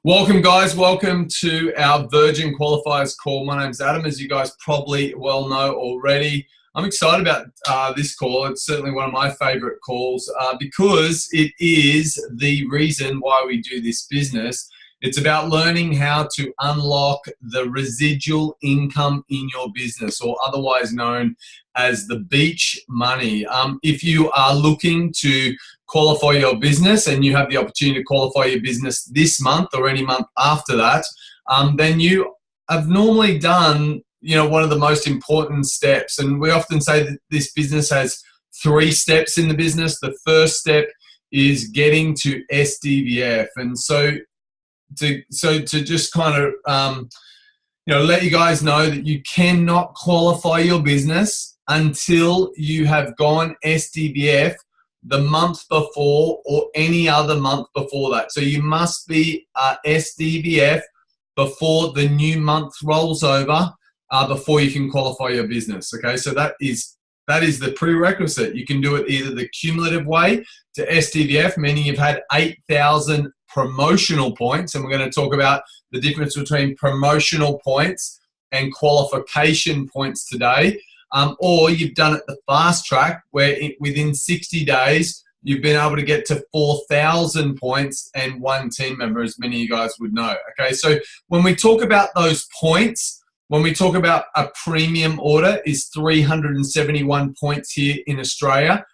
Welcome, guys. Welcome to our Virgin Qualifiers call. My name's Adam, as you guys probably well know already. I'm excited about this call. It's certainly one of my favorite calls because it is the reason why we do this business. It's about learning how to unlock the residual income in your business, or otherwise known as the beach money. If you are looking to qualify your business and you have the opportunity to qualify your business this month or any month after that, then you have normally done, one of the most important steps. And we often say that this business has 3 steps in the business. The first step is getting to SDVF. And so to just kind of, let you guys know that you cannot qualify your business until you have gone SDVF the month before or any other month before that. So you must be SDVF before the new month rolls over, before you can qualify your business. Okay, so that is the prerequisite. You can do it either the cumulative way to SDVF, meaning you've had 8,000 promotional points, and we're going to talk about the difference between promotional points and qualification points today. Or you've done it the fast track, where within 60 days you've been able to get to 4,000 points and 1 team member, as many of you guys would know. Okay, so when we talk about those points, when we talk about a premium order is 371 points here in Australia.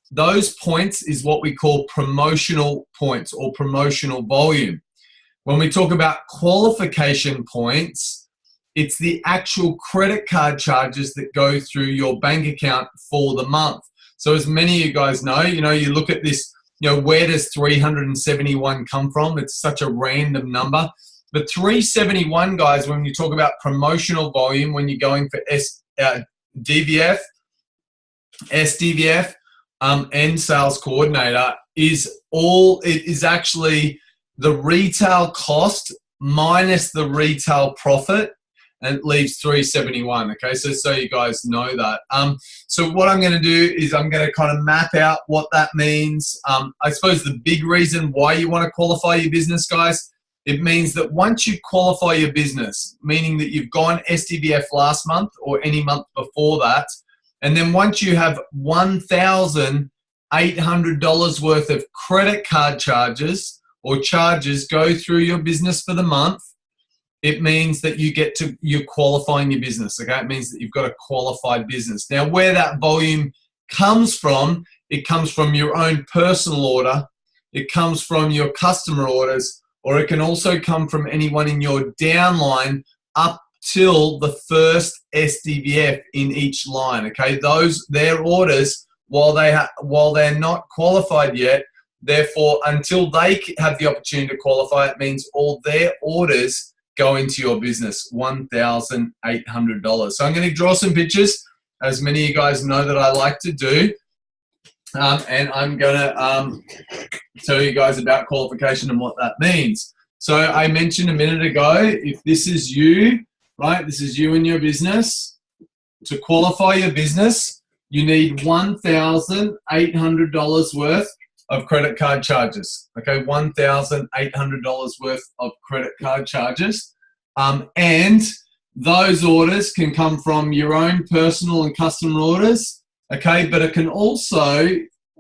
Those points is what we call promotional points or promotional volume. When we talk about qualification points, it's the actual credit card charges that go through your bank account for the month. So as many of you guys know, you look at this, where does 371 come from? It's such a random number. But 371, guys, when you talk about promotional volume, when you're going for DVF, SDVF, and sales coordinator, it is actually the retail cost minus the retail profit, and it leaves 371. Okay, so you guys know that. So what I'm going to do is I'm going to kind of map out what that means. I suppose the big reason why you want to qualify your business, guys, it means that once you qualify your business, meaning that you've gone SDVF last month or any month before that, and then once you have $1,800 worth of credit card charges or charges go through your business for the month, it means that you're qualifying your business. Okay, it means that you've got a qualified business. Now, where that volume comes from, it comes from your own personal order, it comes from your customer orders, or it can also come from anyone in your downline up till the first SDVF in each line. Okay, their orders, while they're not qualified yet, therefore until they have the opportunity to qualify, it means all their orders go into your business, $1,800. So I'm going to draw some pictures, as many of you guys know that I like to do. And I'm going to tell you guys about qualification and what that means. So I mentioned a minute ago, if this is you, right, this is you and your business, to qualify your business, you need $1,800 worth of credit card charges. Okay, $1,800 worth of credit card charges. And those orders can come from your own personal and customer orders. Okay, but it can also,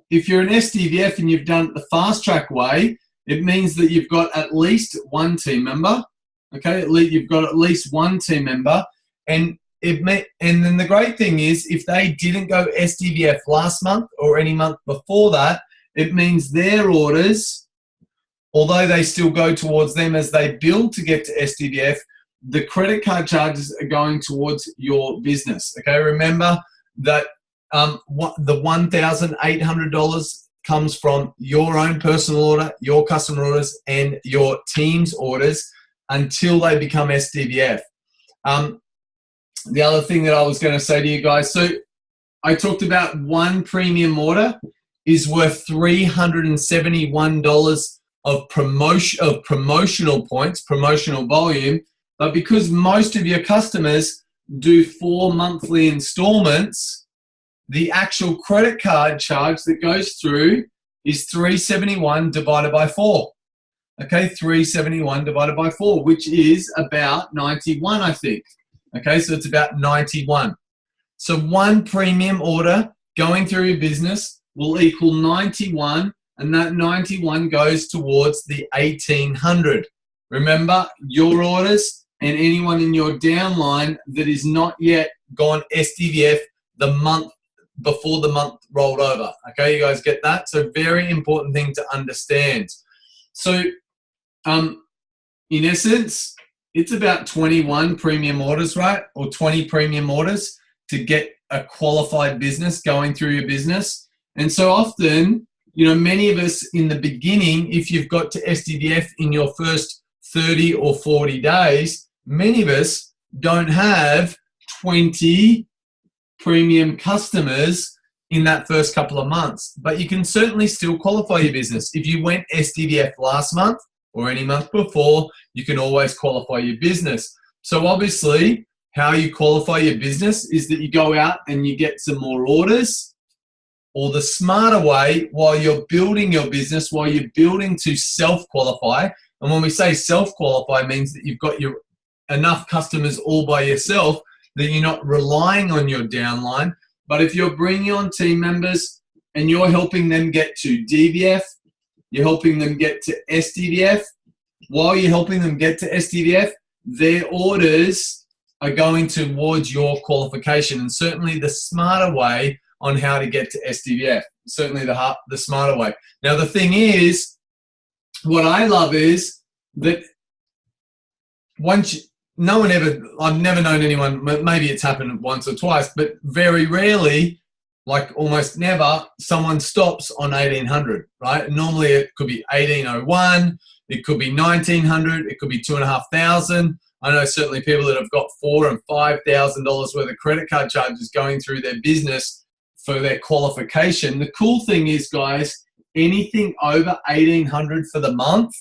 if you're an SDVF and you've done it the fast track way, it means that you've got at least 1 team member. Okay, you've got at least 1 team member, and then the great thing is, if they didn't go SDVF last month or any month before that, it means their orders, although they still go towards them as they build to get to SDVF, the credit card charges are going towards your business. Okay, remember that the $1,800 comes from your own personal order, your customer orders, and your team's orders until they become SDVF. The other thing that I was going to say to you guys, so I talked about 1 premium order is worth $371 of promotional points, promotional volume, but because most of your customers do 4 monthly installments, the actual credit card charge that goes through is $371 divided by 4. Okay, 371 divided by 4, which is about 91, I think. Okay, so it's about 91. So one premium order going through your business will equal 91, and that 91 goes towards the 1800. Remember, your orders and anyone in your downline that is not yet gone SDVF the month before the month rolled over. Okay, you guys get that? So very important thing to understand. So in essence, it's about 21 premium orders, right? Or 20 premium orders to get a qualified business going through your business. And so often, you know, many of us in the beginning, if you've got to SDVF in your first 30 or 40 days, many of us don't have 20 premium customers in that first couple of months. But you can certainly still qualify your business. If you went SDVF last month or any month before, you can always qualify your business. So obviously, how you qualify your business is that you go out and you get some more orders, or the smarter way, while you're building your business, while you're building to self-qualify. And when we say self-qualify, means that you've got your enough customers all by yourself that you're not relying on your downline. But if you're bringing on team members and you're helping them get to DVF, you're helping them get to SDVF, while you're helping them get to SDVF, their orders are going towards your qualification. And certainly the smarter way on how to get to SDVF, certainly the smarter way. Now the thing is, what I love is that I've never known anyone, maybe it's happened once or twice, but very rarely, like almost never, someone stops on 1800, right? Normally it could be 1801, it could be 1900, it could be 2,500. I know certainly people that have got $4,000 and $5,000 worth of credit card charges going through their business for their qualification. The cool thing is, guys, anything over 1800 for the month,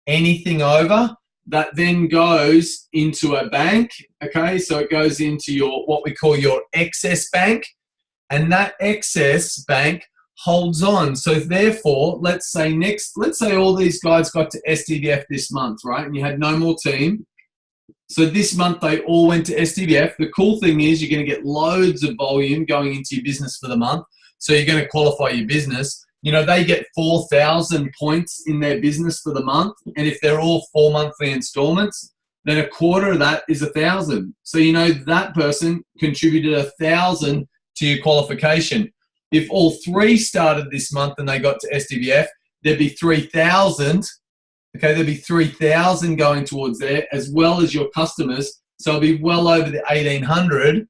anything over, that then goes into a bank, okay? So it goes into your, what we call your excess bank, and that excess bank holds on. So therefore, let's say all these guys got to SDVF this month, right? And you had no more team. So this month they all went to SDVF. The cool thing is you're going to get loads of volume going into your business for the month. So you're going to qualify your business. You know, they get 4,000 points in their business for the month. And if they're all 4 monthly installments, then a quarter of that is 1,000. So, you know, that person contributed 1,000 to your qualification. If all three started this month and they got to SDVF, there'd be 3,000. Okay, there'd be 3,000 going towards there, as well as your customers. So it'll be well over the 1,800.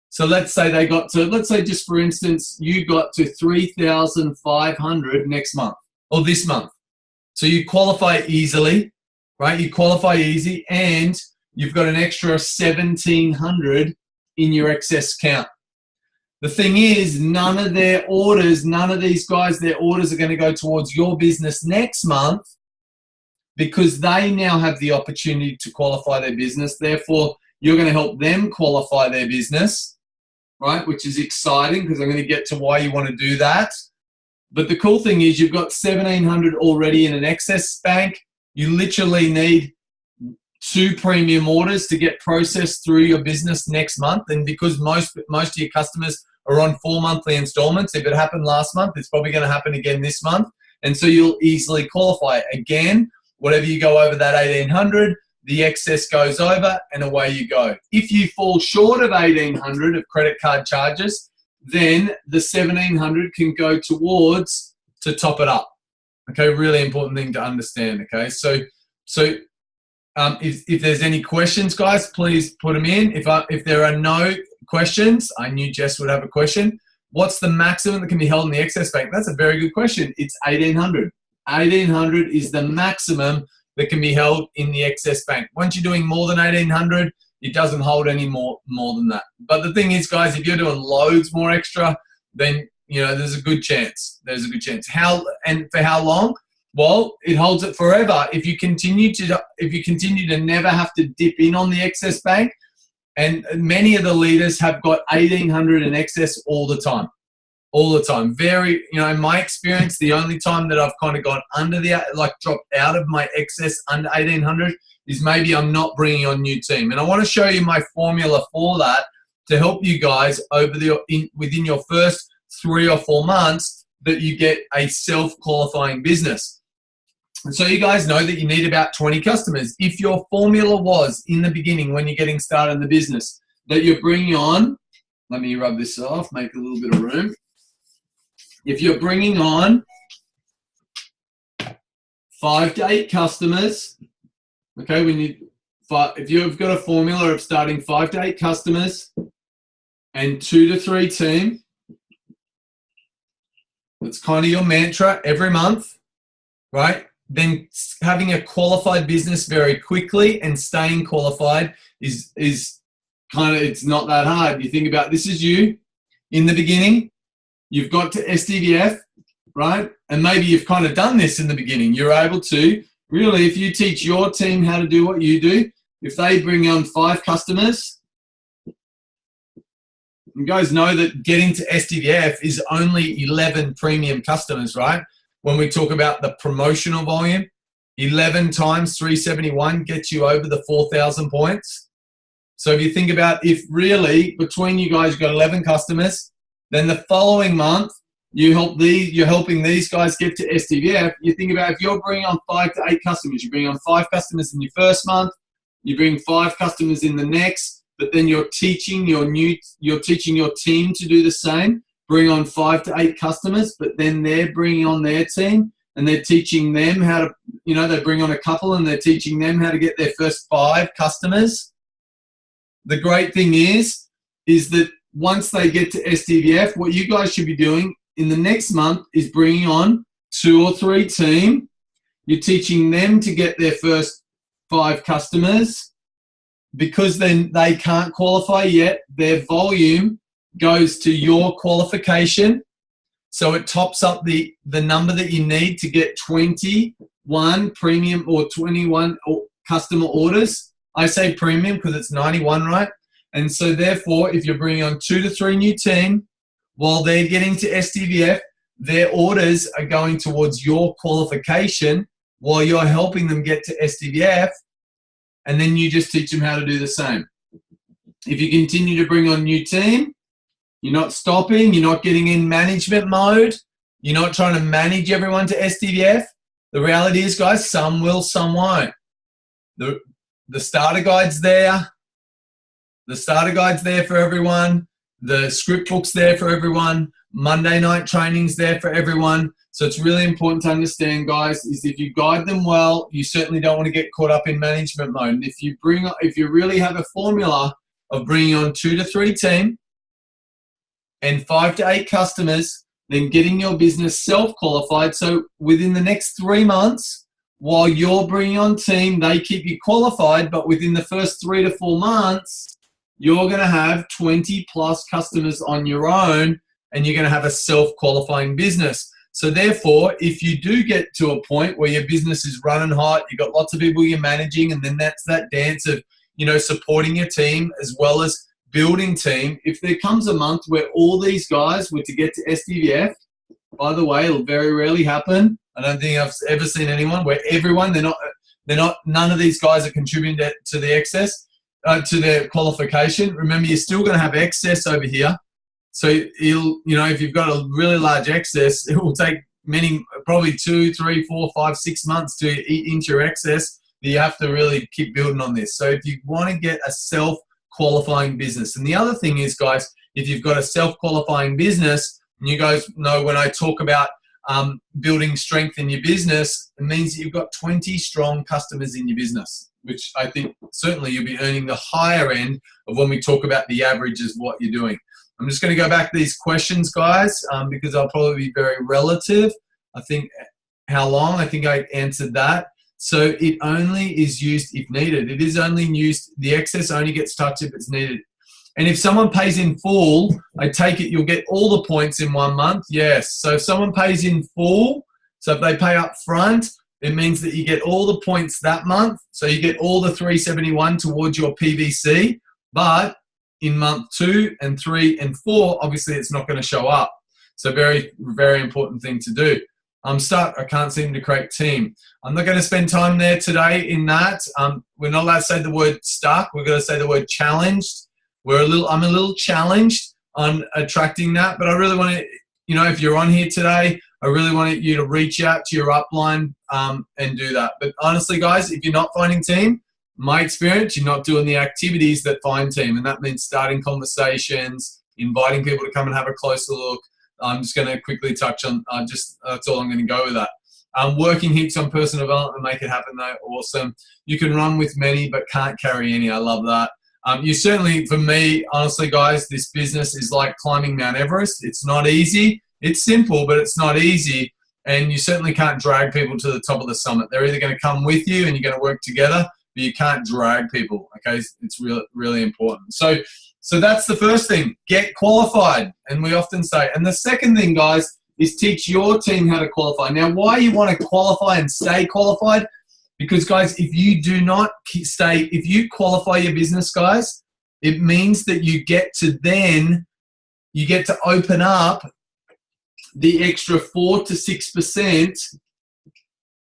So let's say they got to, let's say just for instance, you got to 3,500 next month or this month. So you qualify easily, right? You qualify easy, and you've got an extra 1,700 in your excess count. The thing is, none of their orders, none of these guys, their orders are going to go towards your business next month, because they now have the opportunity to qualify their business. Therefore, you're going to help them qualify their business, right? Which is exciting, because I'm going to get to why you want to do that. But the cool thing is you've got 1,700 already in an excess bank. You literally need 2 premium orders to get processed through your business next month. And because most of your customers are on 4 monthly installments, if it happened last month, it's probably going to happen again this month. And so you'll easily qualify. Again, whatever you go over that 1,800, the excess goes over and away you go. If you fall short of 1,800 of credit card charges, then the 1,700 can go towards to top it up. Okay, really important thing to understand. Okay, so if there's any questions, guys, please put them in. If there are no questions, I knew Jess would have a question. What's the maximum that can be held in the excess bank? That's a very good question. It's 1,800. 1,800 is the maximum that can be held in the excess bank. Once you're doing more than 1,800, it doesn't hold any more than that. But the thing is, guys, if you're doing loads more extra, then you know there's a good chance. There's a good chance. And for how long? Well, it holds it forever. If you continue to never have to dip in on the excess bank, and many of the leaders have got 1,800 in excess all the time. all the time. Very, in my experience, the only time that I've kind of gone under dropped out of my excess under 1800 is maybe I'm not bringing on new team. And I want to show you my formula for that to help you guys within your first 3 or 4 months that you get a self-qualifying business. And so you guys know that you need about 20 customers. If your formula was in the beginning when you're getting started in the business that you're bringing on, let me rub this off, make a little bit of room. If you're bringing on 5 to 8 customers, okay, if you've got a formula of starting 5 to 8 customers and 2 to 3 team, that's kind of your mantra every month, right? Then having a qualified business very quickly and staying qualified is kind of, it's not that hard. You think about, this is you in the beginning, you've got to SDVF, right? And maybe you've kind of done this in the beginning. You're able to, really, if you teach your team how to do what you do, if they bring on 5 customers, you guys know that getting to SDVF is only 11 premium customers, right? When we talk about the promotional volume, 11 times 371 gets you over the 4,000 points. So if you think about, if really between you guys you've got 11 customers, then the following month you're helping these guys get to SDVF. You think about, if you're bringing on 5 to 8 customers, you bring on 5 customers in your first month, you bring 5 customers in the next, but then you're teaching your team to do the same. Bring on 5 to 8 customers, but then they're bringing on their team and they're teaching them how to, they bring on a couple and they're teaching them how to get their first 5 customers. The great thing is that once they get to SDVF, what you guys should be doing in the next month is bringing on 2 or 3 team. You're teaching them to get their first 5 customers. Because then they can't qualify yet, their volume goes to your qualification. So it tops up the number that you need to get 21 premium or 21 customer orders. I say premium because it's 91, right? And so therefore, if you're bringing on 2 to 3 new team, while they're getting to SDVF, their orders are going towards your qualification while you're helping them get to SDVF, and then you just teach them how to do the same. If you continue to bring on new team, you're not stopping, you're not getting in management mode, you're not trying to manage everyone to SDVF. The reality is, guys, some will, some won't. The starter guide's there. The starter guide's there for everyone. The script book's there for everyone. Monday night training's there for everyone. So it's really important to understand, guys, is if you guide them well, you certainly don't want to get caught up in management mode. And if you really have a formula of bringing on 2 to 3 team and 5 to 8 customers, then getting your business self-qualified. So within the next 3 months, while you're bringing on team, they keep you qualified, but within the first 3 to 4 months, you're going to have 20 plus customers on your own, and you're going to have a self-qualifying business. So therefore, if you do get to a point where your business is running hot, you've got lots of people you're managing, and then that's that dance of, supporting your team as well as building team. If there comes a month where all these guys were to get to SDVF, by the way, it'll very rarely happen. I don't think I've ever seen anyone where none of these guys are contributing to the excess, to their qualification. Remember, you're still going to have excess over here. So if you've got a really large excess, it will take probably 2, 3, 4, 5, 6 months to eat into your excess. You have to really keep building on this. So if you want to get a self-qualifying business, and the other thing is, guys, if you've got a self-qualifying business, and you guys know when I talk about building strength in your business, it means that you've got 20 strong customers in your business, which I think certainly you'll be earning the higher end of when we talk about the average is what you're doing. I'm just going to go back to these questions, guys, because I'll probably be very relative. I think how long? I think I answered that. So it only is used if needed. It is only used, the excess only gets touched if it's needed. And if someone pays in full, I take it you'll get all the points in 1 month. Yes. So if someone pays in full, so if they pay up front, it means that you get all the points that month. So you get all the 371 towards your PVC. But in month 2 and 3 and 4, obviously it's not going to show up. So very, very important thing to do. I'm stuck. I can't seem to create team. I'm not going to spend time there today in that. We're not allowed to say the word stuck. We're going to say the word challenged. I'm a little challenged on attracting that, but I really want to, if you're on here today, I really want you to reach out to your upline and do that. But honestly, guys, if you're not finding team, my experience, you're not doing the activities that find team, and that means starting conversations, inviting people to come and have a closer look. I'm just going to quickly touch on that's all I'm going to go with that. Working heaps on personal development, make it happen though, awesome. You can run with many, but can't carry any. I love that. You certainly, for me, honestly, guys, this business is like climbing Mount Everest. It's not easy. It's simple, but it's not easy. And you certainly can't drag people to the top of the summit. They're either going to come with you and you're going to work together, but you can't drag people. Okay, it's really, really important. So that's the first thing. Get qualified. And we often say, and the second thing, guys, is teach your team how to qualify. Now, why you want to qualify and stay qualified? Because, guys, if you qualify your business, guys, it means that you get to open up the extra 4 to 6%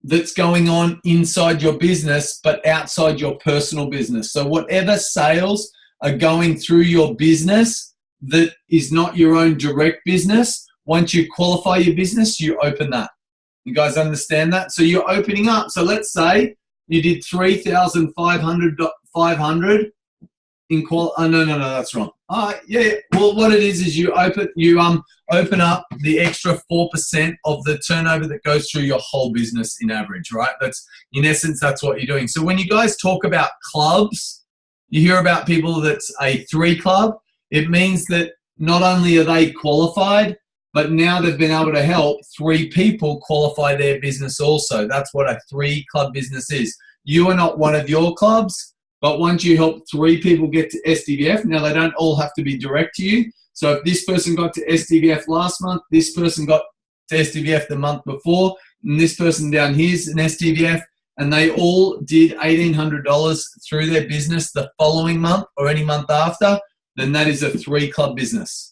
that's going on inside your business, but outside your personal business. So whatever sales are going through your business that is not your own direct business, once you qualify your business, you open that. You guys understand that? So you're opening up. So let's say you did 3,500 in no, that's wrong. Yeah. Well, what it is you open up the extra 4% of the turnover that goes through your whole business in average, right? That's in essence, that's what you're doing. So when you guys talk about clubs, you hear about people that's a 3 club. It means that not only are they qualified, but now they've been able to help 3 people qualify their business also. That's what a 3 club business is. You are not one of your clubs, but once you help 3 people get to SDVF, now they don't all have to be direct to you. So if this person got to SDVF last month, this person got to SDVF the month before, and this person down here is an SDVF, and they all did $1,800 through their business the following month or any month after, then that is a 3 club business.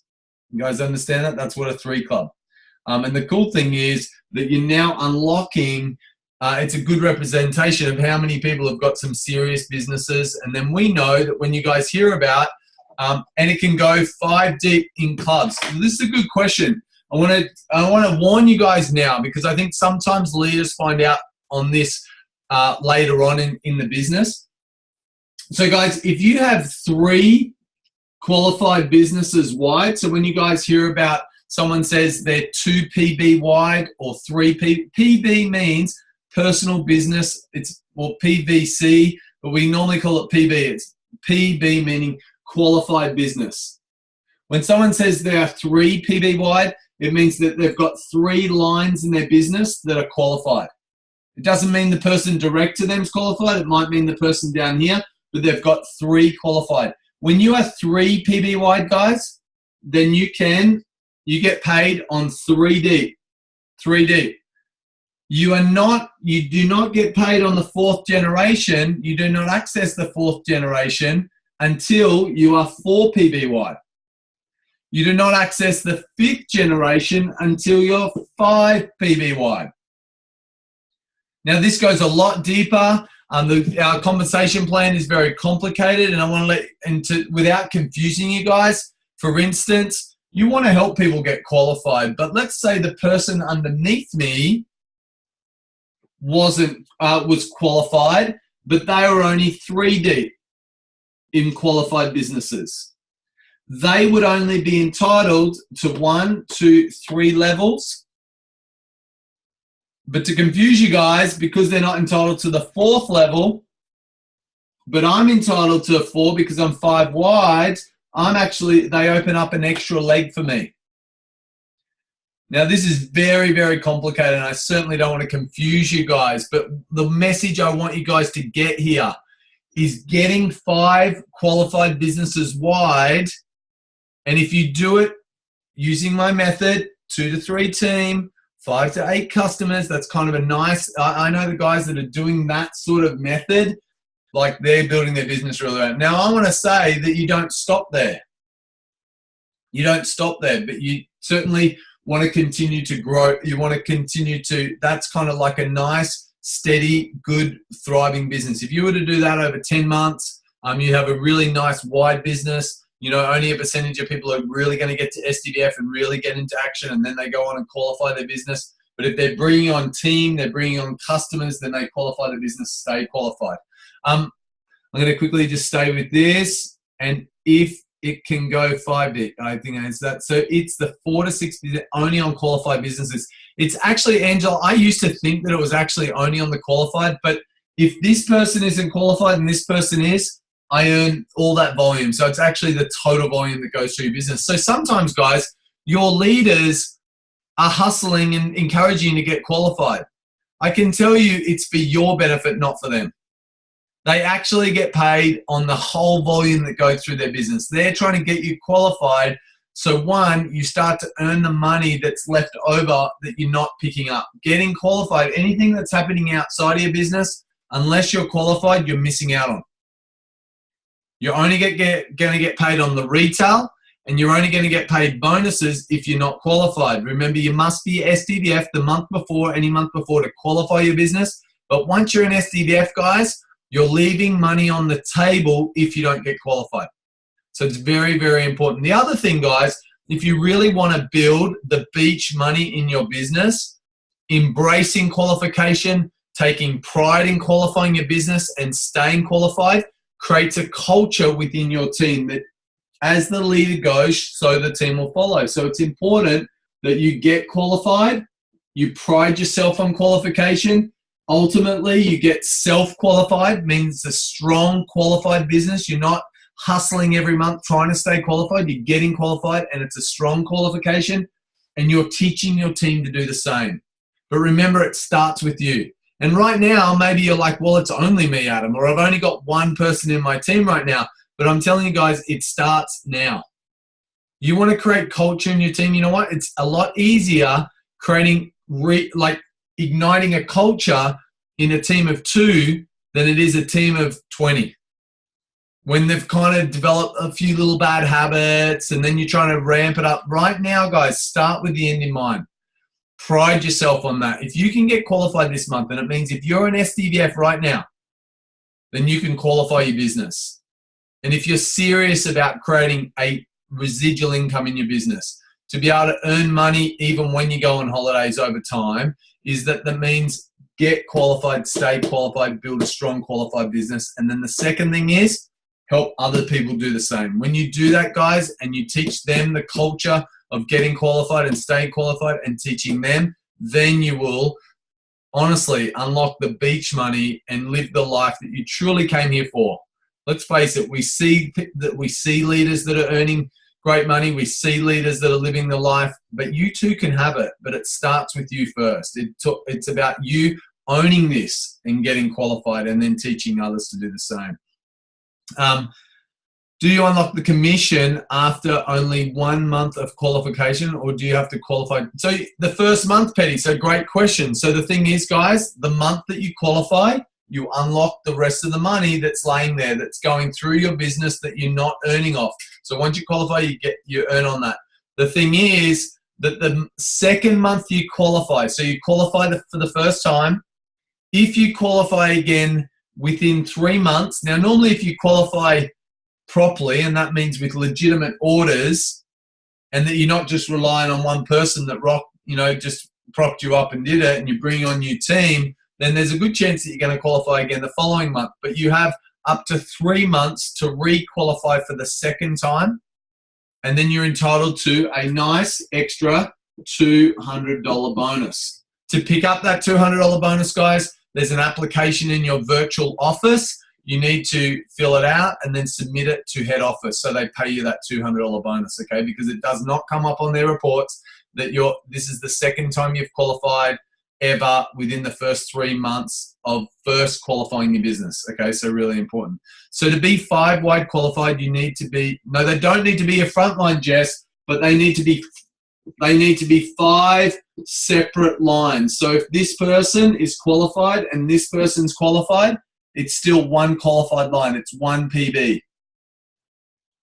You guys understand that? That's what a 3 club. And the cool thing is that you're now unlocking, it's a good representation of how many people have got some serious businesses. And then we know that when you guys hear about, and it can go 5 deep in clubs. This is a good question. I want to warn you guys now, because I think sometimes leaders find out on this later on in the business. So guys, if you have 3 qualified businesses wide, so when you guys hear about someone says they're 2 PB wide or 3 PB means personal business, or PVC, but we normally call it PB. It's PB meaning qualified business. When someone says they are 3 PB wide, it means that they've got 3 lines in their business that are qualified. It doesn't mean the person direct to them is qualified. It might mean the person down here, but they've got 3 qualified. When you are 3 PB wide, guys, then you get paid on 3 deep. 3 deep. You do not get paid on the 4th generation. You do not access the 4th generation until you are 4 PB wide. You do not access the 5th generation until you're 5 PB wide. Now this goes a lot deeper. Our compensation plan is very complicated, and I want to without confusing you guys, for instance, you want to help people get qualified, but let's say the person underneath me was qualified, but they were only 3 deep in qualified businesses. They would only be entitled to 1, 2, 3 levels. But to confuse you guys, because they're not entitled to the 4th level, but I'm entitled to a 4 because I'm 5 wide, they open up an extra leg for me. Now this is very, very complicated, and I certainly don't want to confuse you guys, but the message I want you guys to get here is getting 5 qualified businesses wide. And if you do it using my method, 2 to 3 team, 5 to 8 customers, that's kind of a nice, I know the guys that are doing that sort of method, like they're building their business really well. Now I want to say that you don't stop there. You don't stop there, but you certainly want to continue to grow. You want to continue to, that's kind of like a nice, steady, good, thriving business. If you were to do that over 10 months, you have a really nice wide business. You know, only a percentage of people are really going to get to SDVF and really get into action, and then they go on and qualify their business. But if they're bringing on team, they're bringing on customers, then they qualify the business, stay qualified. I'm going to quickly just stay with this, and if it can go 5 days, I think it's that. So it's the 4 to 6 days only on qualified businesses. It's actually, Angela, I used to think that it was actually only on the qualified, but if this person isn't qualified and this person is, I earn all that volume. So it's actually the total volume that goes through your business. So sometimes, guys, your leaders are hustling and encouraging you to get qualified. I can tell you it's for your benefit, not for them. They actually get paid on the whole volume that goes through their business. They're trying to get you qualified. So one, you start to earn the money that's left over that you're not picking up. Getting qualified, anything that's happening outside of your business, unless you're qualified, you're missing out on. You're only going to get paid on the retail, and you're only going to get paid bonuses if you're not qualified. Remember, you must be SDVF the month before, any month before, to qualify your business. But once you're an SDVF, guys, you're leaving money on the table if you don't get qualified. So it's very, very important. The other thing, guys, if you really want to build the beach money in your business, embracing qualification, taking pride in qualifying your business and staying qualified, creates a culture within your team that as the leader goes, so the team will follow. So it's important that you get qualified, you pride yourself on qualification. Ultimately, you get self-qualified, means a strong qualified business. You're not hustling every month trying to stay qualified. You're getting qualified, and it's a strong qualification, and you're teaching your team to do the same. But remember, it starts with you. And right now, maybe you're like, well, it's only me, Adam, or I've only got one person in my team right now. But I'm telling you guys, it starts now. You want to create culture in your team. You know what? It's a lot easier creating, igniting a culture in a team of 2 than it is a team of 20. When they've kind of developed a few little bad habits and then you're trying to ramp it up. Right now, guys, start with the end in mind. Pride yourself on that. If you can get qualified this month, and it means if you're an SDVF right now, then you can qualify your business. And if you're serious about creating a residual income in your business, to be able to earn money even when you go on holidays over time, that means get qualified, stay qualified, build a strong qualified business. And then the second thing is help other people do the same. When you do that, guys, and you teach them the culture of getting qualified and staying qualified and teaching them, then you will honestly unlock the beach money and live the life that you truly came here for. Let's face it, we see leaders that are earning great money. We see leaders that are living the life, but you too can have it, but it starts with you first. It's about you owning this and getting qualified and then teaching others to do the same. Do you unlock the commission after only 1 month of qualification, or do you have to qualify? So the first month, Petty, so great question. So the thing is, guys, the month that you qualify, you unlock the rest of the money that's laying there, that's going through your business that you're not earning off. So once you qualify, you earn on that. The thing is that the second month you qualify, so you qualify for the first time. If you qualify again within 3 months, now normally if you qualify properly, and that means with legitimate orders, and that you're not just relying on one person that just propped you up and did it, and you bring on your team, then there's a good chance that you're going to qualify again the following month. But you have up to 3 months to re-qualify for the second time, and then you're entitled to a nice extra $200 bonus. To pick up that $200 bonus, guys, there's an application in your virtual office. You need to fill it out and then submit it to head office so they pay you that $200 bonus, okay? Because it does not come up on their reports that this is the second time you've qualified ever within the first 3 months of first qualifying your business, okay? So really important. So to be 5 wide qualified, you need to be, no, they don't need to be a frontline, Jess, but they need to be 5 separate lines. So if this person is qualified and this person's qualified, it's still one qualified line. It's one PB.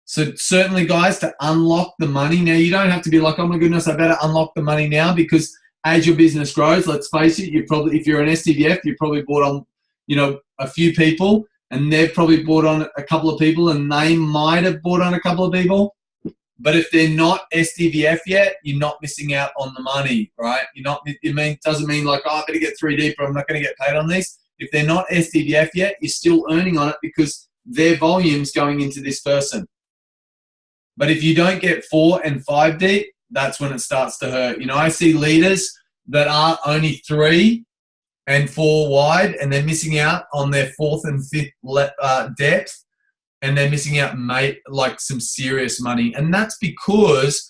So certainly, guys, to unlock the money. Now, you don't have to be like, oh my goodness, I better unlock the money now, because as your business grows, let's face it, if you're an STVF, you probably bought on, a few people, and they've probably bought on a couple of people, and they might have bought on a couple of people. But if they're not STVF yet, you're not missing out on the money, right? It doesn't mean like, oh, I better get 3 deep, or I'm not going to get paid on this. If they're not STVF yet, you're still earning on it because their volume's going into this person. But if you don't get 4 and 5 deep, that's when it starts to hurt. I see leaders that are only 3 and 4 wide, and they're missing out on their 4th and 5th depth, and they're missing out, like some serious money. And that's because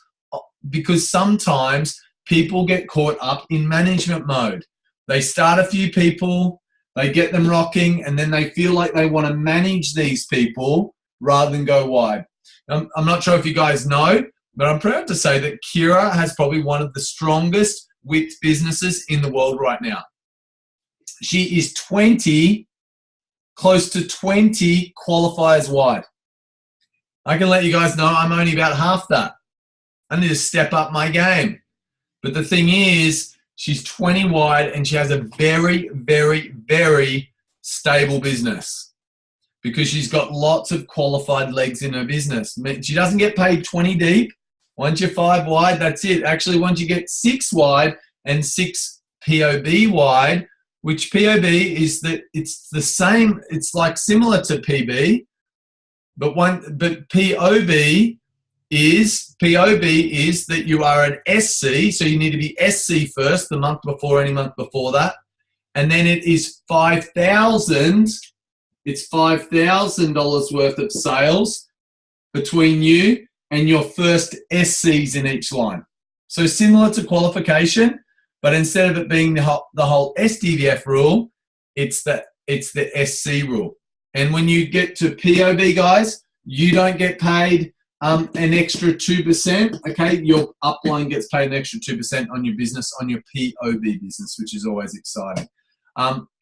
sometimes people get caught up in management mode. They start a few people, they get them rocking, and then they feel like they want to manage these people rather than go wide. I'm not sure if you guys know, but I'm proud to say that Kira has probably one of the strongest whipped businesses in the world right now. She is close to 20 qualifiers wide. I can let you guys know I'm only about half that. I need to step up my game. But the thing is, she's 20 wide, and she has a very, very, very stable business because she's got lots of qualified legs in her business. She doesn't get paid 20 deep. Once you're 5 wide, that's it. Actually, once you get 6 wide and 6 POB wide, which POB is that it's the same, it's like similar to PB, but POB is that you are an SC, so you need to be SC first, the month before, any month before that, and then it is 5,000. It's $5,000 worth of sales between you and your first SCs in each line. So similar to qualification, but instead of it being the whole STVF rule, it's the SC rule. And when you get to POB, guys, you don't get paid an extra 2%. Okay, your upline gets paid an extra 2% on your business, on your POB business, which is always exciting.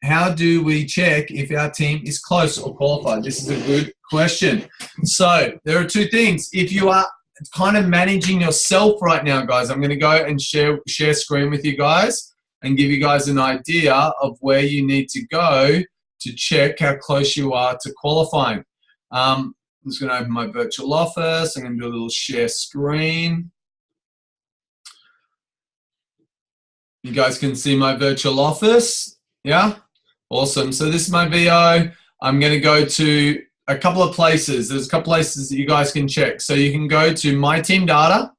How do we check if our team is close or qualified? This is a good question. So there are 2 things. If you are kind of managing yourself right now, guys, I'm going to go and share screen with you guys and give you guys an idea of where you need to go to check how close you are to qualifying. I'm just going to open my virtual office. I'm going to do a little share screen. You guys can see my virtual office. Yeah? Awesome. So this is my VO. I'm going to go to a couple of places. There's a couple places that you guys can check. So you can go to My Team Data.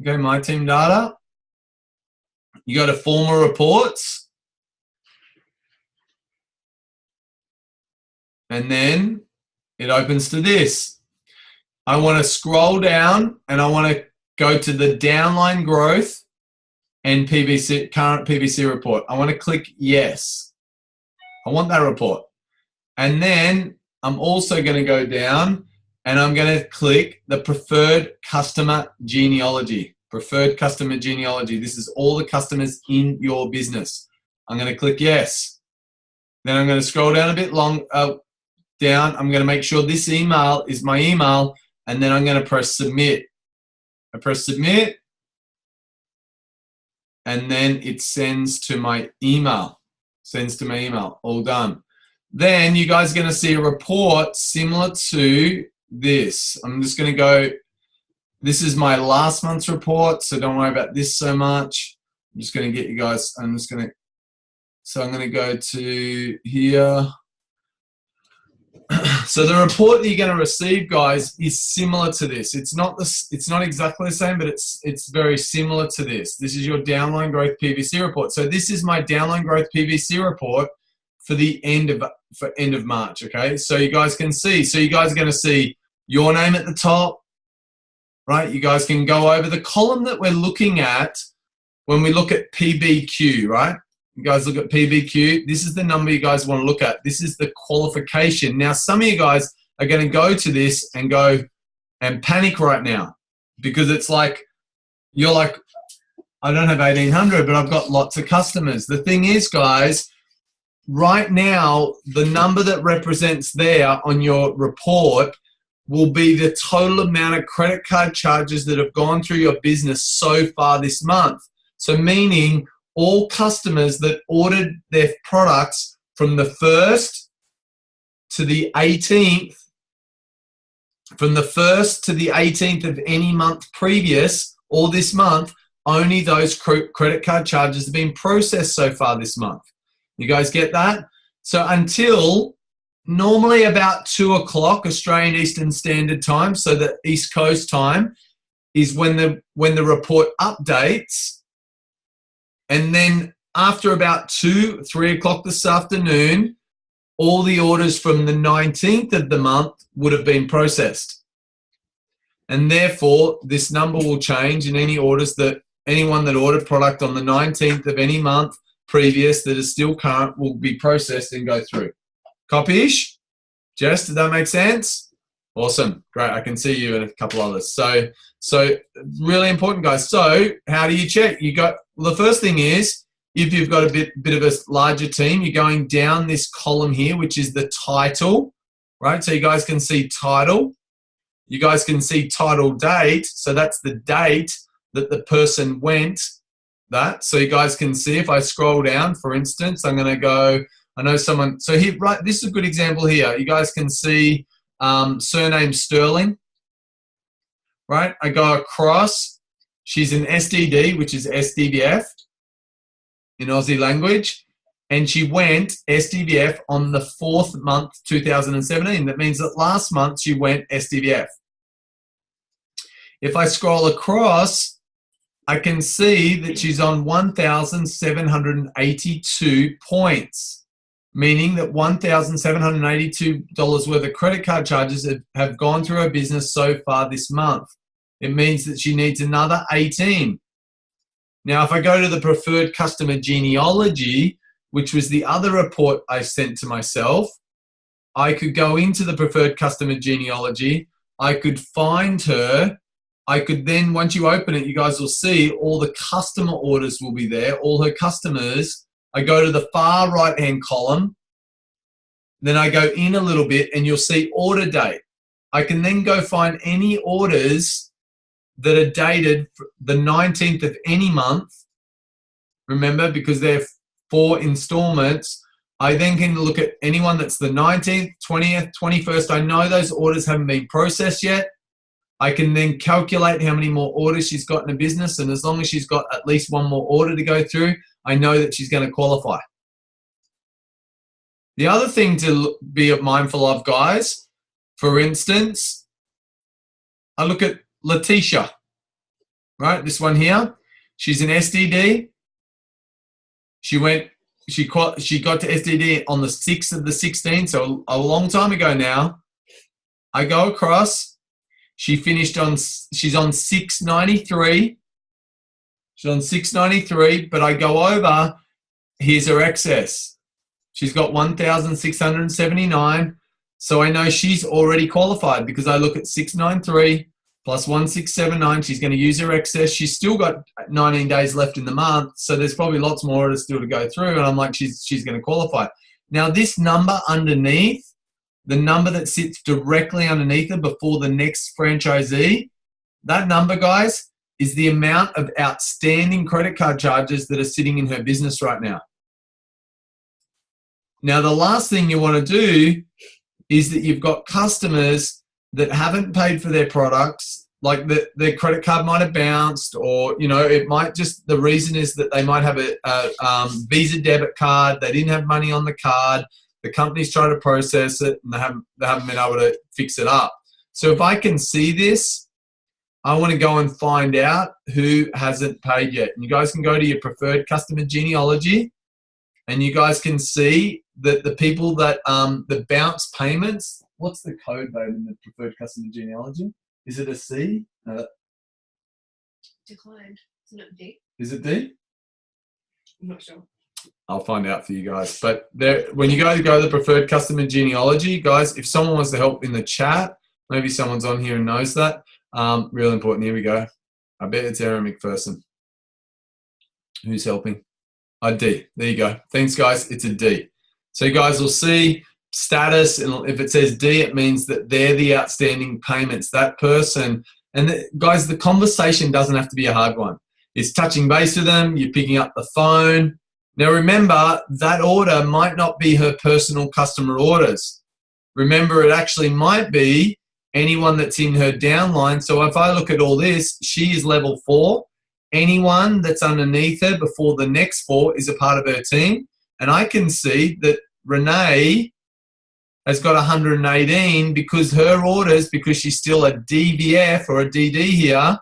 Okay, My Team Data. You go to Former Reports. And then it opens to this. I want to scroll down and I want to go to the downline growth and PVC, current PVC report. I want to click yes. I want that report. And then I'm also going to go down and I'm going to click the preferred customer genealogy. Preferred customer genealogy. This is all the customers in your business. I'm going to click yes. Then I'm going to scroll down a bit down. I'm going to make sure this email is my email, and then I'm going to press submit. I press submit, and then it sends to my email. Sends to my email. All done. Then you guys are going to see a report similar to this. I'm just going to go, this is my last month's report, so don't worry about this so much. I'm just going to get you guys, so I'm going to go to here. So the report that you're going to receive, guys, is similar to this. It's not exactly the same, but it's very similar to this. This is your downline growth PVC report. So this is my downline growth PVC report for the end of March. Okay, so you guys can see. So you guys are going to see your name at the top, right? You guys can go over the column that we're looking at when we look at PBQ, right? You guys look at PBQ. This is the number you guys want to look at. This is the qualification. Now, some of you guys are going to go to this and go and panic right now because it's like, you're like, I don't have 1,800, but I've got lots of customers. The thing is, guys, right now, the number that represents there on your report will be the total amount of credit card charges that have gone through your business so far this month. So meaning all customers that ordered their products from the 1st to the 18th, from the 1st to the 18th of any month previous, or this month, only those credit card charges have been processed so far this month. You guys get that? So until normally about 2 o'clock Australian Eastern Standard Time, so the East Coast time, is when the report updates. And then after about 2, 3 o'clock this afternoon, all the orders from the 19th of the month would have been processed. And therefore, this number will change, and anyone that ordered product on the 19th of any month previous that is still current will be processed and go through. Copy-ish? Jess, did that make sense? Awesome. Great. I can see you and a couple others. So really important, guys. So how do you check? The first thing is, if you've got a bit of a larger team, you're going down this column here, which is the title, right? So you guys can see title. You guys can see title date. So that's the date that the person went that. So you guys can see if I scroll down, for instance, I'm going to go, I know someone, so here, right, this is a good example here. You guys can see surname Sterling, right? I go across, she's an SDD, which is SDVF in Aussie language, and she went SDVF on the 4th month, 2017. That means that last month she went SDVF. If I scroll across, I can see that she's on 1,782 points, meaning that $1,782 worth of credit card charges have gone through her business so far this month. It means that she needs another 18. Now, if I go to the preferred customer genealogy, which was the other report I sent to myself, I could go into the preferred customer genealogy. I could find her. I could then, once you open it, you guys will see all the customer orders will be there, all her customers. I go to the far right-hand column. Then I go in a little bit and you'll see order date. I can then go find any orders that are dated the 19th of any month. Remember, because they're 4 installments, I then can look at anyone that's the 19th, 20th, 21st. I know those orders haven't been processed yet. I can then calculate how many more orders she's got in a business, and as long as she's got at least one more order to go through, I know that she's going to qualify. The other thing to be mindful of, guys, for instance, I look at Letitia, right? This one here. She's an SDD. She got to SDD on the 6th of the 16th, so a long time ago now. I go across. She's on 693. She's on 693, but I go over. Here's her excess. She's got 1,679. So I know she's already qualified because I look at 693 plus 1,679. She's going to use her excess. She's still got 19 days left in the month, so there's probably lots more orders still to go through, and I'm like, she's going to qualify. Now, this number underneath, the number that sits directly underneath it before the next franchisee, that number, guys, is the amount of outstanding credit card charges that are sitting in her business right now. Now, the last thing you want to do is that you've got customers that haven't paid for their products, like their credit card might have bounced, or, you know, it might just, the reason is that they might have a Visa debit card, they didn't have money on the card, the company's trying to process it, and they haven't been able to fix it up. So if I can see this, I want to go and find out who hasn't paid yet. And you guys can go to your preferred customer genealogy, and you guys can see that the people that the bounce payments, what's the code, babe, in the preferred customer genealogy? Is it a C? No. Declined. Isn't it D? Is it D? I'm not sure. I'll find out for you guys. But there, when you go to the preferred customer genealogy, guys, if someone wants to help in the chat, maybe someone's on here and knows that. Real important. Here we go. I bet it's Aaron McPherson. Who's helping? D. There you go. Thanks, guys. It's a D. So you guys will see status, and if it says D, it means that they're the outstanding payments, that person. And guys, the conversation doesn't have to be a hard one. It's touching base with them, you're picking up the phone. Now remember, that order might not be her personal customer orders. Remember, it actually might be anyone that's in her downline. So if I look at all this, she is level 4. Anyone that's underneath her before the next 4 is a part of her team. And I can see that Renee has got 118 because her orders, because she's still a DVF or a DD here,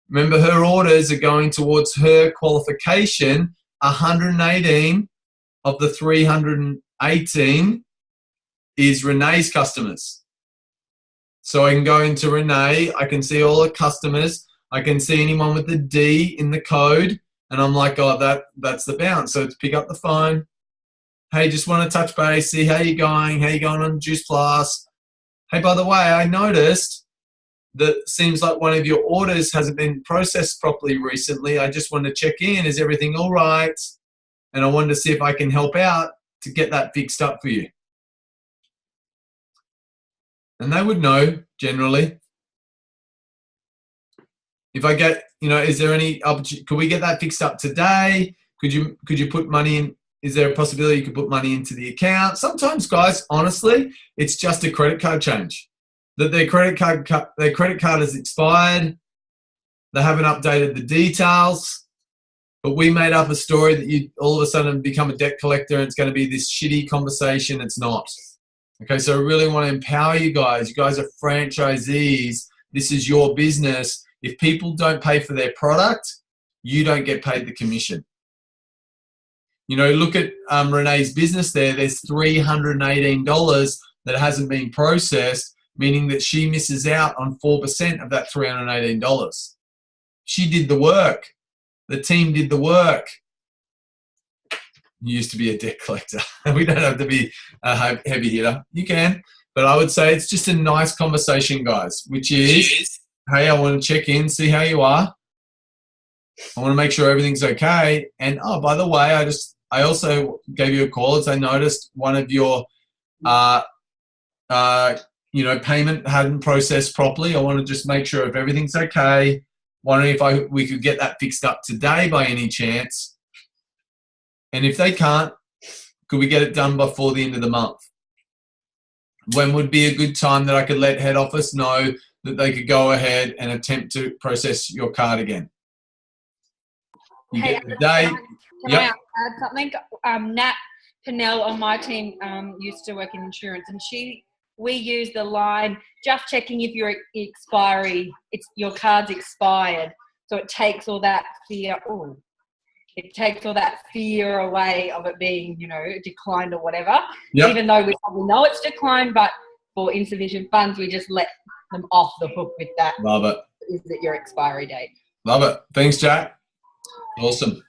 remember her orders are going towards her qualification. 118 of the 318 is Renee's customers. So I can go into Renee, I can see all the customers, I can see anyone with the D in the code, and I'm like, oh, that's the bounce. So to pick up the phone, hey, just want to touch base, see how you're going on Juice Plus. Hey, by the way, I noticed that seems like one of your orders hasn't been processed properly recently. I just wanted to check in, is everything all right? And I wanted to see if I can help out to get that fixed up for you. And they would know generally. If I get, is there any opportunity? Could we get that fixed up today? Could you put money in? Is there a possibility you could put money into the account? Sometimes, guys, honestly, it's just a credit card change. That their credit card has expired. They haven't updated the details. But we made up a story that you all of a sudden become a debt collector and it's going to be this shitty conversation. It's not. Okay, so I really want to empower you guys. You guys are franchisees. This is your business. If people don't pay for their product, you don't get paid the commission. Look at Renee's business there. There's $318 that hasn't been processed, meaning that she misses out on 4% of that $318. She did the work. The team did the work. You used to be a debt collector. We don't have to be a heavy hitter. You can. But I would say it's just a nice conversation, guys, which is, hey, I want to check in, see how you are. I want to make sure everything's okay. And, oh, by the way, I also gave you a call as I noticed one of your, payment hadn't processed properly. I want to just make sure if everything's okay. Wondering if we could get that fixed up today by any chance. And if they can't, could we get it done before the end of the month? When would be a good time that I could let head office know that they could go ahead and attempt to process your card again? You Hey, get the date. Can I add something? Nat Pinnell on my team used to work in insurance, and we use the line, just checking if your your card's expired. So it takes all that fear. It takes all that fear away of it being, declined or whatever. Yep. Even though we probably know it's declined, but for insufficient funds, we just let them off the hook with that. Love it. Is it your expiry date? Love it. Thanks, Jack. Awesome.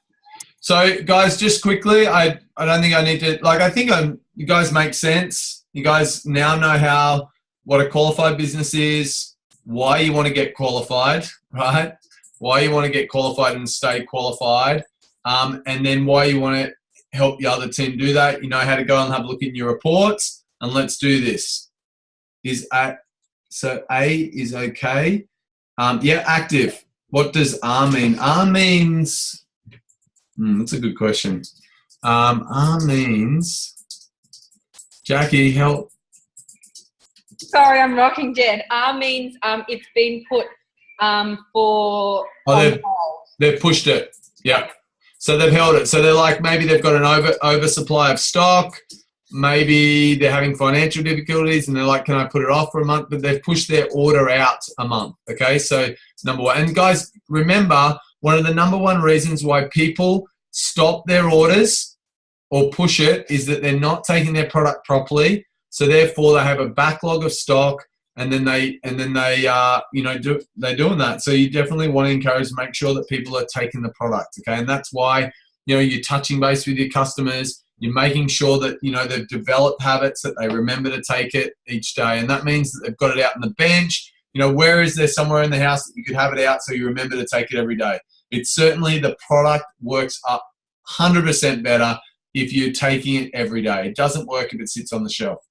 So, guys, just quickly, I don't think I need to, I think you guys make sense. You guys now know what a qualified business is, why you want to get qualified, right? Why you want to get qualified and stay qualified. And then why you want to help the other team do that. You know how to go and have a look in your reports. And let's do this. So A is okay. Active. What does R mean? R means, that's a good question. R means, Jackie, help. Sorry, I'm rocking dead. R means it's been put for they've pushed it. Yeah. So they've held it. So they're like, maybe they've got an oversupply of stock. Maybe they're having financial difficulties and they're like, can I put it off for a month? But they've pushed their order out a month. Okay, so number one. And guys, remember, one of the number one reasons why people stop their orders or push it is that they're not taking their product properly. So therefore they have a backlog of stock and then they're doing that. So you definitely want to encourage, make sure that people are taking the product. Okay. And that's why, you're touching base with your customers. You're making sure that, they've developed habits that they remember to take it each day. And that means that they've got it out on the bench. Where is there somewhere in the house that you could have it out so you remember to take it every day? It's certainly the product works up 100% better if you're taking it every day. It doesn't work if it sits on the shelf.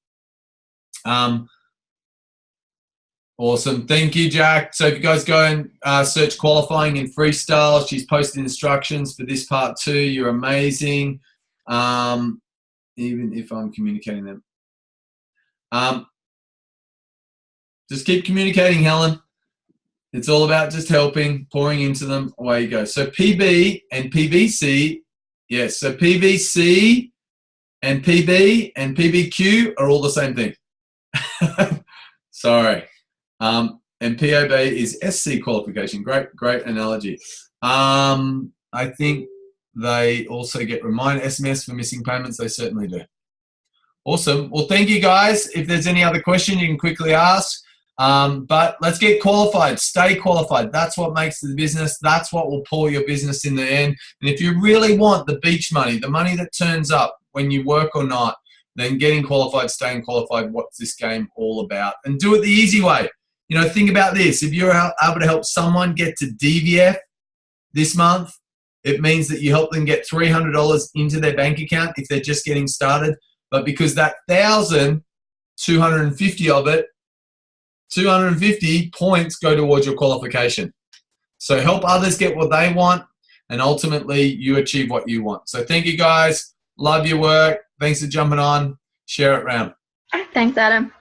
Awesome. Thank you, Jack. So if you guys go and search qualifying in FreeStyle, she's posted instructions for this part too. You're amazing. Even if I'm communicating them. Just keep communicating, Helen. It's all about just helping, pouring into them. Away you go. So PB and PBC, yes. So PVC and PB and PBQ are all the same thing. Sorry. And POB is SC qualification. Great analogy. I think they also get remind SMS for missing payments. They certainly do. Awesome. Well, thank you guys. If there's any other question, you can quickly ask. But let's get qualified. Stay qualified. That's what makes the business. That's what will pull your business in the end. And if you really want the beach money, the money that turns up when you work or not, then getting qualified, staying qualified, what's this game all about? And do it the easy way. You know, think about this. If you're able to help someone get to DVF this month, it means that you help them get $300 into their bank account if they're just getting started. But because that 1,250 of it, 250 points go towards your qualification. So help others get what they want, and ultimately you achieve what you want. So thank you guys. Love your work. Thanks for jumping on. Share it around. Thanks, Adam.